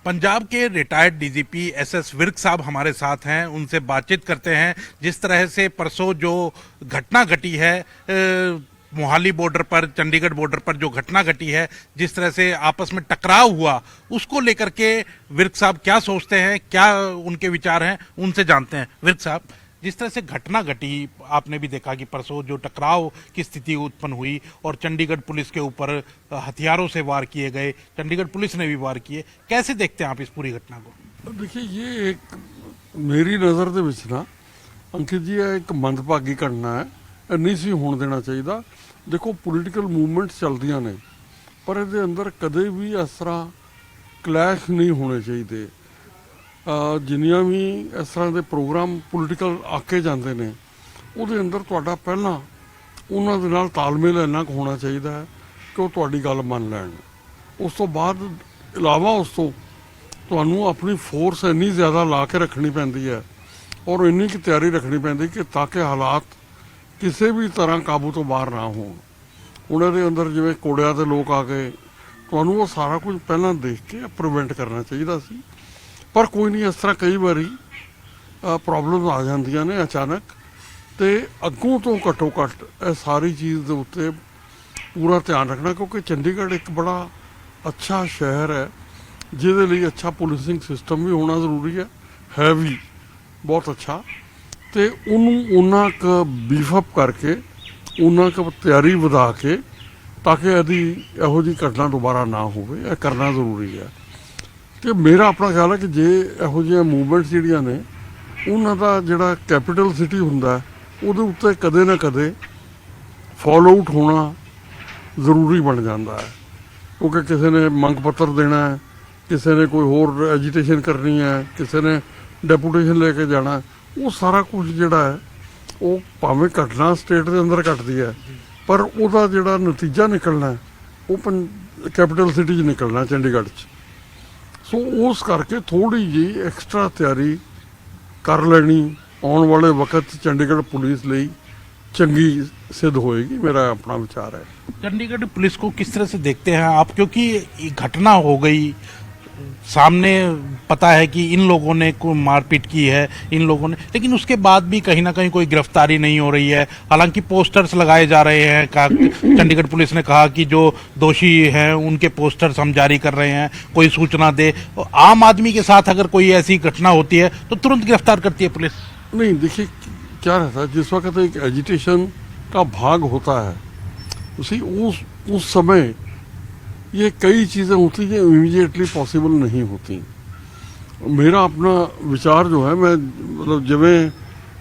पंजाब के retired DGP SS Virk साहब हमारे साथ हैं, उनसे बातचीत करते हैं। जिस तरह से परसों जो घटना घटी है मोहाली बॉर्डर पर, चंडीगढ़ बॉर्डर पर जो घटना घटी है, जिस तरह से आपस में टकराव हुआ, उसको लेकर के विर्क साहब क्या सोचते हैं, क्या उनके विचार हैं, उनसे जानते हैं। विर्क साहब, जिस तरह से घटना घटी, आपने भी देखा कि परसों जो टकराव की स्थिति उत्पन्न हुई और चंडीगढ़ पुलिस के ऊपर हथियारों से वार किए गए, चंडीगढ़ पुलिस ने भी वार किए, कैसे देखते हैं आप इस पूरी घटना को? देखिए, ये एक मेरी नज़र ਦੇ ਵਿੱਚ ਨਾ ਅੰਕਿਤ ਜੀ ਇਹ ਇੱਕ ਮੰਦਭਾਗੀ ਘਟਨਾ ਹੈ। ਇਹ ਨਹੀਂ ਸੀ ਹੋਣ ਦੇਣਾ ਚਾਹੀਦਾ। ਦੇਖੋ, ਪੋਲੀਟੀਕਲ ਮੂਵਮੈਂਟਸ ਚੱਲਦੀਆਂ ਨੇ, ਪਰ ਇਹਦੇ ਅੰਦਰ ਕਦੇ ਵੀ ਇਸ ਤਰ੍ਹਾਂ ਕਲੈਸ਼ ਨਹੀਂ ਹੋਣੇ ਚਾਹੀਦੇ। ਜਿੰਨੀਆਂ ਵੀ ਇਸ ਤਰ੍ਹਾਂ ਦੇ ਪ੍ਰੋਗਰਾਮ ਪੋਲੀਟੀਕਲ ਆਕੇ ਜਾਂਦੇ ਨੇ, ਉਹਦੇ ਅੰਦਰ ਤੁਹਾਡਾ ਪਹਿਲਾਂ ਉਹਨਾਂ ਦੇ ਨਾਲ ਤਾਲਮੇਲ ਇੰਨਾ ਕੁ ਹੋਣਾ ਚਾਹੀਦਾ ਹੈ ਕਿ ਉਹ ਤੁਹਾਡੀ ਗੱਲ ਮੰਨ ਲੈਣ। ਉਸ ਤੋਂ ਬਾਅਦ ਇਲਾਵਾ ਉਸ ਤੋਂ ਤੁਹਾਨੂੰ ਆਪਣੀ ਫੋਰਸ ਇੰਨੀ ਜ਼ਿਆਦਾ ਲਾ ਕੇ ਰੱਖਣੀ ਪੈਂਦੀ ਹੈ ਔਰ ਇੰਨੀ ਕੁ ਤਿਆਰੀ ਰੱਖਣੀ ਪੈਂਦੀ ਕਿ ਤਾਂ ਕਿ ਹਾਲਾਤ ਕਿਸੇ ਵੀ ਤਰ੍ਹਾਂ ਕਾਬੂ ਤੋਂ ਬਾਹਰ ਨਾ ਹੋਣ। ਉਹਨਾਂ ਦੇ ਅੰਦਰ ਜਿਵੇਂ ਕੋੜਿਆਂ ਦੇ ਲੋਕ ਆ ਗਏ, ਤੁਹਾਨੂੰ ਉਹ ਸਾਰਾ ਕੁਝ ਪਹਿਲਾਂ ਦੇਖ ਕੇ ਪ੍ਰੀਵੈਂਟ ਕਰਨਾ ਚਾਹੀਦਾ ਸੀ। ਪਰ ਕੋਈ ਨਹੀਂ, ਇਸ ਤਰ੍ਹਾਂ ਕਈ ਵਾਰੀ ਪ੍ਰੋਬਲਮ ਆ ਜਾਂਦੀਆਂ ਨੇ ਅਚਾਨਕ, ਤੇ ਅੱਗੋਂ ਤੋਂ ਘੱਟੋ ਘੱਟ ਇਹ ਸਾਰੀ ਚੀਜ਼ ਦੇ ਉੱਤੇ ਪੂਰਾ ਧਿਆਨ ਰੱਖਣਾ, ਕਿਉਂਕਿ ਚੰਡੀਗੜ੍ਹ ਇੱਕ ਬੜਾ ਅੱਛਾ ਸ਼ਹਿਰ ਹੈ ਜਿਹਦੇ ਲਈ ਅੱਛਾ ਪੁਲਿਸਿੰਗ ਸਿਸਟਮ ਵੀ ਹੋਣਾ ਜ਼ਰੂਰੀ ਹੈ ਵੀ ਬਹੁਤ ਅੱਛਾ, ਤੇ ਉਹਨੂੰ ਉਹਨਾਂ ਕੁ ਬੀਫਅਪ ਕਰਕੇ, ਉਹਨਾਂ ਕੁ ਤਿਆਰੀ ਵਧਾ ਕੇ, ਤਾਂ ਕਿ ਇਹੋ ਜਿਹੀ ਘਟਨਾ ਦੁਬਾਰਾ ਨਾ ਹੋਵੇ, ਇਹ ਕਰਨਾ ਜ਼ਰੂਰੀ ਹੈ। ਤੇ ਮੇਰਾ ਆਪਣਾ ਖਿਆਲ ਹੈ ਕਿ ਜੇ ਇਹੋ ਜਿਹੀਆਂ ਮੂਵਮੈਂਟਸ ਜਿਹੜੀਆਂ ਨੇ, ਉਹਨਾਂ ਦਾ ਜਿਹੜਾ ਕੈਪੀਟਲ ਸਿਟੀ ਹੁੰਦਾ ਉਹਦੇ ਉੱਤੇ ਕਦੇ ਨਾ ਕਦੇ ਫਾਲੋ ਆਊਟ ਹੋਣਾ ਜ਼ਰੂਰੀ ਬਣ ਜਾਂਦਾ ਹੈ, ਕਿਉਂਕਿ ਕਿਸੇ ਨੇ ਮੰਗ ਪੱਤਰ ਦੇਣਾ ਹੈ, ਕਿਸੇ ਨੇ ਕੋਈ ਹੋਰ ਐਜੀਟੇਸ਼ਨ ਕਰਨੀ ਹੈ, ਕਿਸੇ ਨੇ ਡੈਪੂਟੇਸ਼ਨ ਲੈ ਕੇ ਜਾਣਾ, ਉਹ ਸਾਰਾ ਕੁਝ ਜਿਹੜਾ ਹੈ ਉਹ ਭਾਵੇਂ ਘਟਨਾ ਸਟੇਟ ਦੇ ਅੰਦਰ ਘਟਦੀ ਹੈ, ਪਰ ਉਹਦਾ ਜਿਹੜਾ ਨਤੀਜਾ ਨਿਕਲਣਾ ਉਹ ਕੈਪੀਟਲ ਸਿਟੀ 'ਚ ਨਿਕਲਣਾ, ਚੰਡੀਗੜ੍ਹ 'ਚ। ਸੋ ਉਸ ਕਰਕੇ ਥੋੜ੍ਹੀ ਜਿਹੀ ਐਕਸਟਰਾ ਤਿਆਰੀ ਕਰ ਲੈਣੀ ਆਉਣ ਵਾਲੇ ਵਕਤ ਚੰਡੀਗढ़ पुलिस ਲਈ चंगी सिद्ध होएगी, मेरा अपना विचार है। चंडीगढ़ पुलिस को किस तरह से देखते हैं आप, क्योंकि घटना हो गई सामने, पता है कि इन लोगों ने कोई मारपीट की है, इन लोगों ने, लेकिन उसके बाद भी कहीं ना कहीं कोई गिरफ्तारी नहीं हो रही है। हालांकि पोस्टर्स लगाए जा रहे हैं, चंडीगढ़ पुलिस ने कहा कि जो दोषी हैं उनके पोस्टर्स हम जारी कर रहे हैं, कोई सूचना दे। आम आदमी के साथ अगर कोई ऐसी घटना होती है तो तुरंत गिरफ्तार करती है पुलिस। नहीं, देखिए क्या रहता है, जिस वक्त एक एजिटेशन का भाग होता है, उस समय ये कई चीज़ें होती हैं इमीडिएटली पॉसिबल नहीं होती। मेरा अपना विचार जो है, मैं मतलब जिवें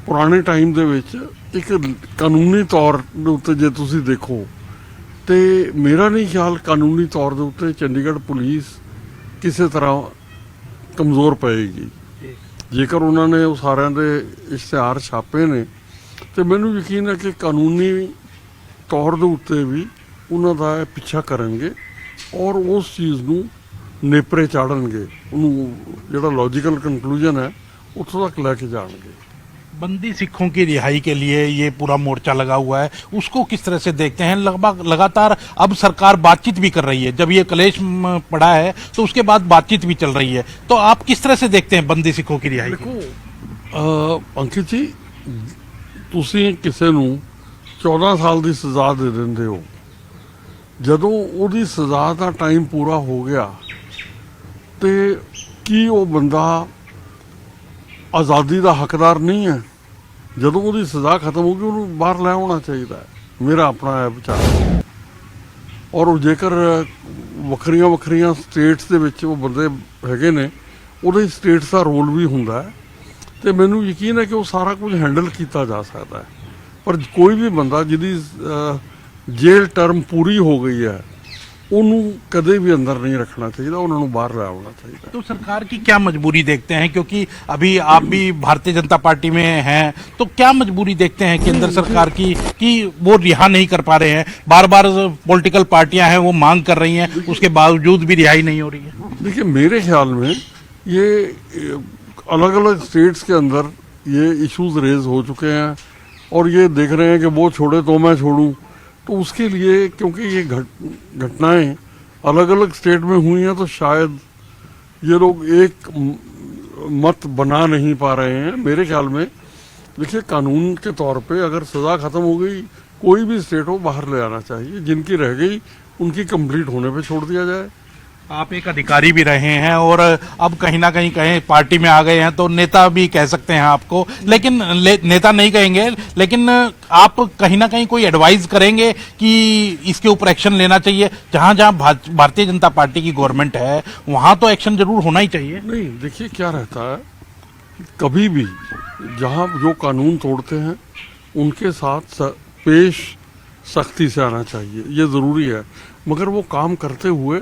पुराने टाइम ਦੇ ਵਿੱਚ ਇੱਕ ਕਾਨੂੰਨੀ ਤੌਰ ਦੇ ਉੱਤੇ ਜੇ ਤੁਸੀਂ ਦੇਖੋ, ਤੇ ਮੇਰਾ ਨਹੀਂ ਖਿਆਲ ਕਾਨੂੰਨੀ ਤੌਰ ਦੇ ਉੱਤੇ ਚੰਡੀਗੜ੍ਹ ਪੁਲਿਸ ਕਿਸੇ ਤਰ੍ਹਾਂ ਕਮਜ਼ੋਰ ਪਏਗੀ। ਜੇਕਰ ਉਹਨਾਂ ਨੇ ਉਹ ਸਾਰਿਆਂ ਦੇ ਇਸ਼ਤਿਹਾਰ ਛਾਪੇ ਨੇ, ਤੇ ਮੈਨੂੰ ਯਕੀਨ ਹੈ ਕਿ ਕਾਨੂੰਨੀ ਤੌਰ ਦੇ ਉੱਤੇ ਵੀ ਉਹਨਾਂ ਦਾ ਪਿੱਛਾ ਕਰਨਗੇ ਔਰ ਉਸ ਚੀਜ਼ ਨੂੰ ਨੇਪਰੇ ਚਾੜਨਗੇ, ਉਹਨੂੰ ਜਿਹੜਾ ਲੌਜੀਕਲ ਕੰਕਲੂਜਨ ਹੈ ਉੱਥੋਂ ਤੱਕ ਲੈ ਕੇ ਜਾਣਗੇ। बंदी सिखों की रिहाई के लिए ये पूरा मोर्चा लगा हुआ है, उसको किस तरह से देखते हैं? लगातार अब सरकार बातचीत भी कर रही है, जब ये कलेश पड़ा है तो उसके बाद बातचीत भी चल रही है, तो आप किस तरह से देखते हैं बंदी सिखों की रिहाई? देखो अंकित जी, ਤੁਸੀਂ ਕਿਸੇ ਨੂੰ 14 ਸਾਲ ਦੀ ਸਜ਼ਾ ਦੇ ਦਿੰਦੇ ਹੋ, ਜਦੋਂ ਉਹਦੀ ਸਜ਼ਾ ਦਾ ਟਾਈਮ ਪੂਰਾ ਹੋ ਗਿਆ ਤੇ ਕੀ ਉਹ ਬੰਦਾ ਆਜ਼ਾਦੀ ਦਾ ਹੱਕਦਾਰ ਨਹੀਂ ਹੈ? ਜਦੋਂ ਉਹਦੀ ਸਜ਼ਾ ਖਤਮ ਹੋ ਗਈ, ਉਹਨੂੰ ਬਾਹਰ ਲੈ ਆਉਣਾ ਚਾਹੀਦਾ ਹੈ, ਮੇਰਾ ਆਪਣਾ ਇਹ ਵਿਚਾਰ ਹੈ। ਔਰ ਜੇਕਰ ਵੱਖਰੀਆਂ ਵੱਖਰੀਆਂ ਸਟੇਟਸ ਦੇ ਵਿੱਚ ਉਹ ਬੰਦੇ ਹੈਗੇ ਨੇ, ਉਹਦੇ ਸਟੇਟਸ ਦਾ ਰੋਲ ਵੀ ਹੁੰਦਾ ਹੈ, ਤੇ ਮੈਨੂੰ ਯਕੀਨ ਹੈ ਕਿ ਉਹ ਸਾਰਾ ਕੁਝ ਹੈਂਡਲ ਕੀਤਾ ਜਾ ਸਕਦਾ ਹੈ। ਪਰ ਕੋਈ ਵੀ ਬੰਦਾ ਜਿਹਦੀ ਜੇਲ੍ਹ ਟਰਮ ਪੂਰੀ ਹੋ ਗਈ ਹੈ, ਉਹਨੂੰ कदे भी अंदर नहीं रखना चाहिए, उन्होंने बाहर ले आना चाहिए। तो सरकार की क्या मजबूरी देखते हैं, क्योंकि अभी आप भी भारतीय जनता पार्टी में हैं, तो क्या मजबूरी देखते हैं केंद्र सरकार की कि वो रिहा नहीं कर पा रहे हैं? बार बार पॉलिटिकल पार्टियां हैं वो मांग कर रही हैं, उसके बावजूद भी रिहाई नहीं हो रही है। देखिए, मेरे ख्याल में ये अलग अलग स्टेट्स के अंदर ये इश्यूज रेज हो चुके हैं और ये देख रहे हैं कि वो छोड़े तो मैं छोड़ूं, तो उसके लिए क्योंकि ये घटनाएं अलग अलग स्टेट में हुई हैं, तो शायद ये लोग एक मत बना नहीं पा रहे हैं। मेरे ख्याल में देखिए, कानून के तौर पे अगर सजा खत्म हो गई, कोई भी स्टेट हो बाहर ले आना चाहिए, जिनकी रह गई उनकी कंप्लीट होने पे छोड़ दिया जाए। आप एक अधिकारी भी रहे हैं और अब कहीं ना कहीं कहीं पार्टी में आ गए हैं, तो नेता भी कह सकते हैं आपको, लेकिन नेता नहीं कहेंगे, लेकिन आप कहीं ना कहीं कोई एडवाइस करेंगे कि इसके ऊपर एक्शन लेना चाहिए? जहां जहां भारतीय जनता पार्टी की गवर्नमेंट है वहां तो एक्शन जरूर होना ही चाहिए। नहीं, देखिए क्या रहता है, कभी भी जहां जो कानून तोड़ते हैं उनके साथ पेश सख्ती से आना चाहिए, ये जरूरी है। मगर वो काम करते हुए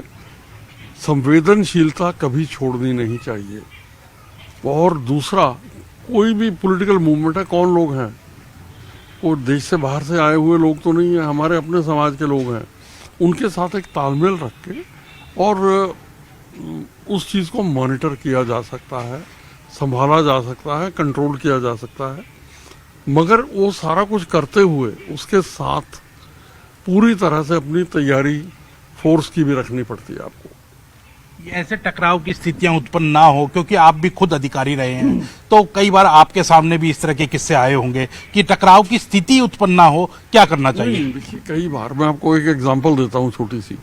संवेदनशीलता कभी छोड़नी नहीं चाहिए। और दूसरा, कोई भी पॉलिटिकल मूवमेंट है, कौन लोग हैं, वो देश से बाहर से आए हुए लोग तो नहीं है, हमारे अपने समाज के लोग हैं। उनके साथ एक तालमेल रख के और उस चीज़ को मॉनिटर किया जा सकता है, संभाला जा सकता है, कंट्रोल किया जा सकता है। मगर वो सारा कुछ करते हुए उसके साथ पूरी तरह से अपनी तैयारी फोर्स की भी रखनी पड़ती है आपको। ये ऐसे टकराव की स्थितियां उत्पन्न ना हो, क्योंकि आप भी खुद अधिकारी रहे हैं, तो कई बार आपके सामने भी इस तरह के किस्से आए होंगे कि टकराव की स्थिति उत्पन्न ना हो, क्या करना चाहिए? देखिए, कई बार मैं आपको एक एग्जांपल देता हूँ छोटी सी।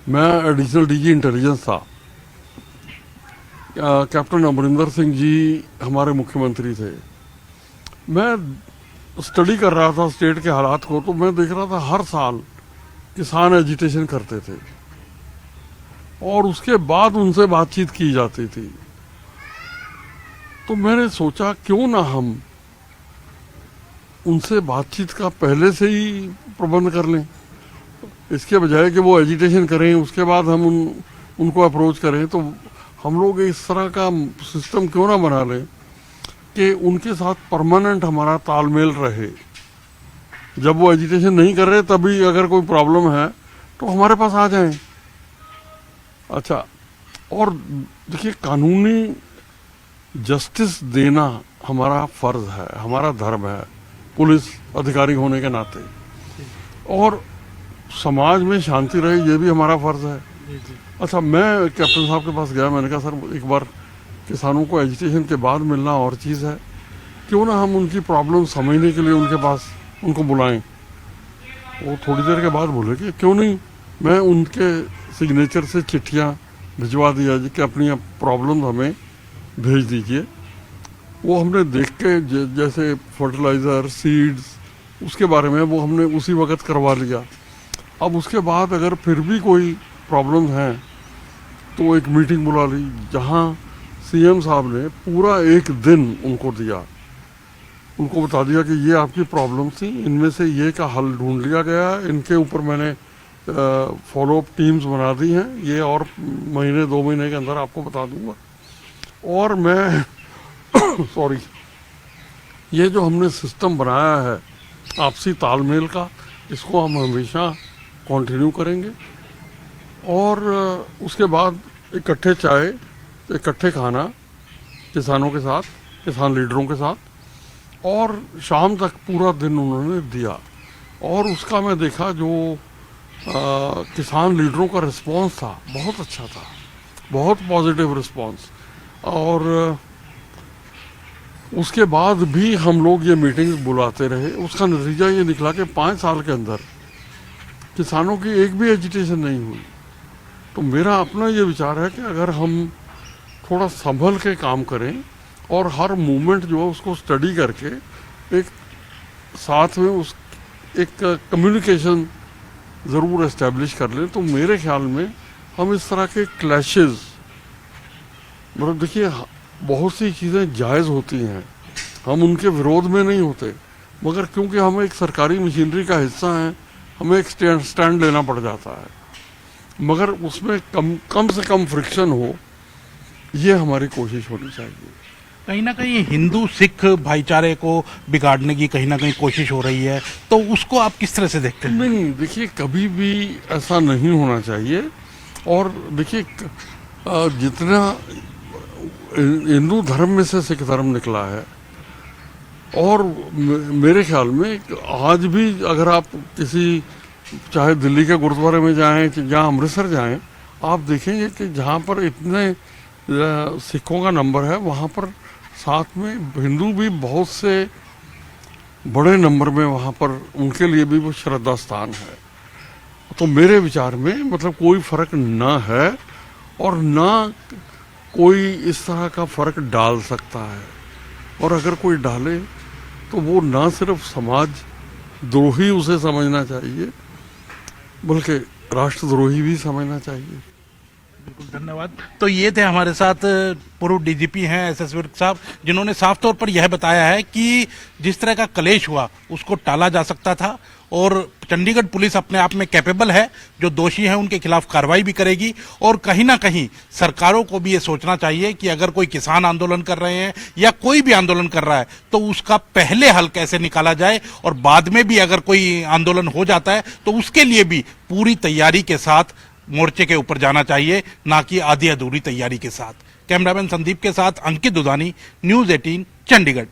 मैं एडिशनल डीजी इंटेलिजेंस था, कैप्टन अमरिंदर सिंह जी हमारे मुख्यमंत्री थे। मैं स्टडी कर रहा था स्टेट के हालात को, तो मैं देख रहा था हर साल किसान एजिटेशन करते थे और उसके बाद उनसे बातचीत की जाती थी। तो मैंने सोचा क्यों ना हम उनसे बातचीत का पहले से ही प्रबंध कर लें, इसके बजाय कि वो एजिटेशन करें उसके बाद हम उनको अप्रोच करें। तो हम लोग इस तरह का सिस्टम क्यों ना बना लें कि उनके साथ परमानेंट हमारा तालमेल रहे। जब वो एजिटेशन नहीं कर रहे तभी अगर कोई प्रॉब्लम है तो हमारे पास आ जाएं। अच्छा, और देखिए, कानूनी जस्टिस देना हमारा फर्ज है, हमारा धर्म है पुलिस अधिकारी होने के नाते, और समाज में शांति रहे ये भी हमारा फर्ज है। अच्छा, मैं कैप्टन साहब के पास गया, मैंने कहा सर एक बार किसानों को एजुकेशन के बाद मिलना और चीज़ है, क्यों ना हम उनकी प्रॉब्लम समझने के लिए उनके पास उनको बुलाएं। वो थोड़ी देर के बाद बोले कि क्यों नहीं, मैं उनके सिग्नेचर से चिट्ठियाँ भिजवा दिया कि अपनी प्रॉब्लम हमें भेज दीजिए। वो हमने देख के जैसे फर्टिलाइज़र, सीड्स, उसके बारे में वो हमने उसी वक्त करवा लिया। अब उसके बाद अगर फिर भी कोई प्रॉब्लम है तो एक मीटिंग बुला ली, जहाँ सीएम साहब ने पूरा एक दिन उनको दिया, उनको बता दिया कि ये आपकी प्रॉब्लम थी, इनमें से ये का हल ढूंढ लिया गया, इनके ऊपर मैंने फॉलोअप टीम्स बना दी हैं, ये और महीने 2 महीने के अंदर आपको बता दूंगा। और मैं सॉरी, ये जो हमने सिस्टम बनाया है आपसी तालमेल का, इसको हम हमेशा कंटिन्यू करेंगे। और उसके बाद इकट्ठे चाय, इकट्ठे खाना किसानों के साथ, किसान लीडरों के साथ, और शाम तक पूरा दिन उन्होंने दिया। और उसका मैं देखा जो किसान लीडरों का रिस्पांस था बहुत अच्छा था, बहुत पॉजिटिव रिस्पांस। और उसके बाद भी हम लोग ये मीटिंग बुलाते रहे। उसका नतीजा ये निकला कि 5 साल के अंदर किसानों की एक भी एजिटेशन नहीं हुई। तो मेरा अपना ये विचार है कि अगर हम थोड़ा संभल के काम करें और हर मूवमेंट जो है उसको स्टडी करके एक साथ में उस एक कम्युनिकेशन ज़रूर एस्टेब्लिश कर लें, तो मेरे ख्याल में हम इस तरह के क्लैशेस, मतलब देखिए बहुत सी चीज़ें जायज़ होती हैं, हम उनके विरोध में नहीं होते, मगर क्योंकि हम एक सरकारी मशीनरी का हिस्सा हैं हमें एक स्टैंड लेना पड़ जाता है। मगर उसमें कम से कम फ्रिक्शन हो, ये हमारी कोशिश होनी चाहिए। कहीं ना कहीं हिंदू सिख भाईचारे को बिगाड़ने की कहीं ना कहीं कोशिश हो रही है, तो उसको आप किस तरह से देखते हैं? नहीं, देखिए कभी भी ऐसा नहीं होना चाहिए। और देखिए जितना हिंदू धर्म में से सिख धर्म निकला है, और मेरे ख्याल में आज भी अगर आप किसी चाहे दिल्ली के गुरुद्वारे में जाएं, जहाँ अमृतसर जाएं, आप देखेंगे कि जहाँ पर इतने सिखों का नंबर है, वहाँ पर साथ में हिंदू भी बहुत से बड़े नंबर में वहाँ पर उनके लिए भी वो श्रद्धा स्थान है। तो मेरे विचार में मतलब कोई फर्क ना है और ना कोई इस तरह का फर्क डाल सकता है, और अगर कोई डाले तो वो ना सिर्फ समाज द्रोही उसे समझना चाहिए बल्कि राष्ट्रद्रोही भी समझना चाहिए। बिल्कुल, धन्यवाद। तो ये थे हमारे साथ पूर्व डीजीपी हैं एसएस विर्क साहब, जिन्होंने साफ तौर पर यह बताया है कि जिस तरह का कलेश हुआ उसको टाला जा सकता था और चंडीगढ़ पुलिस अपने आप में कैपेबल है, जो दोषी हैं उनके खिलाफ कार्रवाई भी करेगी। और कहीं ना कहीं सरकारों को भी ये सोचना चाहिए कि अगर कोई किसान आंदोलन कर रहे हैं या कोई भी आंदोलन कर रहा है तो उसका पहले हल कैसे निकाला जाए, और बाद में भी अगर कोई आंदोलन हो जाता है तो उसके लिए भी पूरी तैयारी के साथ मोर्चे के ऊपर जाना चाहिए, ना कि आधी अधूरी तैयारी के साथ। कैमरामैन संदीप के साथ अंकित दुधानी, न्यूज़ 18 चंडीगढ़।